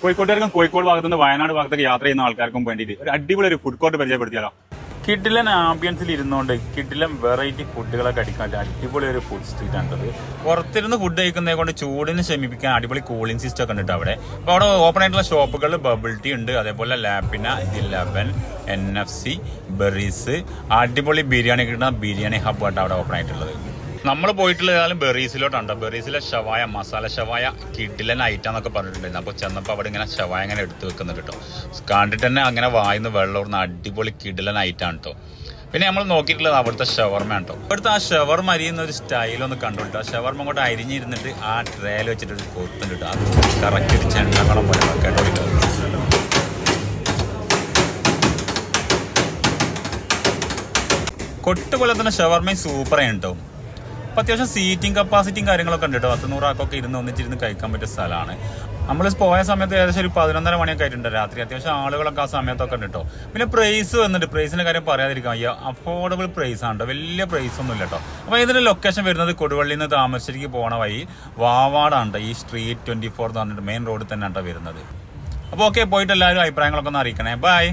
കോഴിക്കോട്ടുകാർക്കും കോഴിക്കോട് ഭാഗത്തു നിന്ന് വയനാട് ഭാഗത്തേക്ക് യാത്ര ചെയ്യുന്ന ആൾക്കാർക്കും വേണ്ടിയിട്ട് ഒരു അടിപൊളി ഒരു ഫുഡ് കോർട്ട് പരിചയപ്പെടുത്തിയാലോ? കിഡിലൻ ആംബിയൻസിൽ ഇരുന്നുകൊണ്ട് കിഡിലൻ വെറൈറ്റി ഫുഡുകളൊക്കെ അടിക്കാൻ അടിപൊളി ഒരു ഫുഡ് സ്ട്രീറ്റ് ആണത്. പുറത്തിരുന്ന് ഫുഡ് കഴിക്കുന്നതിനെ കൊണ്ട് ചൂടിന് ശമിപ്പിക്കാൻ അടിപൊളി കൂളിംഗ് സിസ്റ്റം ഒക്കെ ഉണ്ട് അവിടെ. അപ്പോൾ അവിടെ ഓപ്പൺ ആയിട്ടുള്ള ഷോപ്പുകളിൽ ബബിൾ ടീ ഉണ്ട്, അതേപോലെ ലാപ്പിന, ദിലവൻ, NFC, ബെറീസ്, അടിപൊളി ബിരിയാണി കിട്ടുന്ന ബിരിയാണി ഹബ് ആയിട്ട് അവിടെ ഓപ്പൺ ആയിട്ടുള്ളത്. നമ്മൾ പോയിട്ടുള്ള ഏതായാലും ബെറീസിലോട്ടാണ്. ബെറീസിലെ ഷവായ, മസാല ഷവായ കിഡിലൻ ഐറ്റം എന്നൊക്കെ പറഞ്ഞിട്ടുണ്ടായിരുന്നു. അപ്പോൾ ചെന്നപ്പോൾ അവിടെ ഇങ്ങനെ ഷവായ ഇങ്ങനെ എടുത്ത് വെക്കുന്നത് കേട്ടോ. കണ്ടിട്ട് തന്നെ അങ്ങനെ വായിന്ന് വെള്ളം ഓടുന്ന അടിപൊളി കിഡിലൻ ഐറ്റമാണ് കേട്ടോ. പിന്നെ നമ്മൾ നോക്കിയിട്ടുള്ളത് അവിടുത്തെ ഷവർമ കേട്ടോ. അവിടുത്തെ ആ ഷവർമ അരിയുന്ന ഒരു സ്റ്റൈലൊന്ന് കണ്ടുകൊണ്ടു. ആ ഷവർമ അങ്ങോട്ട് അരിഞ്ഞിരുന്നിട്ട് ആ ട്രേയിൽ വെച്ചിട്ട് ഒരു കൊത്തുണ്ട് കേട്ടോ. അത് കറക്റ്റ് ഒരു ചെണ്ടക്കളം പോലെ കേട്ടോ. കൊട്ട് പോലെ തന്നെ ഷവർമയും സൂപ്പറാണ് കേട്ടോ. അപ്പോൾ അത്യാവശ്യം സീറ്റിംഗ് കപ്പാസിറ്റിയും കാര്യങ്ങളൊക്കെ ഉണ്ട് കേട്ടോ. 100 ആൾക്കൊക്കെ ഒന്നിച്ചിരുന്ന് കഴിക്കാൻ പറ്റിയ സ്ഥലമാണ്. നമ്മൾ പോയ സമയത്ത് ഏകദേശം ഒരു 11:30 മണിയൊക്കെ ആയിട്ടുണ്ട് രാത്രി. അത്യാവശ്യം ആളുകളൊക്കെ ആ സമയത്തൊക്കെ ഉണ്ട് കേട്ടോ. പിന്നെ പ്രൈസ് വന്നിട്ട്, പ്രൈസിന്റെ കാര്യം പറയാതിരിക്കാം വയ്യ. അഫോർഡബിൾ പ്രൈസ് ആണ് കേട്ടോ, വലിയ പ്രൈസ് ഒന്നും ഇല്ല കേട്ടോ. അപ്പോൾ ഇതിന്റെ ലൊക്കേഷൻ വരുന്നത് കൊടുവള്ളിയിൽ നിന്ന് താമരശ്ശേരിക്ക് പോണ വഴി വാവാടാണ് ഈ സ്ട്രീറ്റ് 24 എന്ന് പറഞ്ഞിട്ട് മെയിൻ റോഡിൽ തന്നെ കേട്ടോ വരുന്നത്. അപ്പോൾ ഓക്കെ, പോയിട്ട് എല്ലാവരും അഭിപ്രായങ്ങളൊക്കെ ഒന്ന് അറിയിക്കണേ. ബൈ.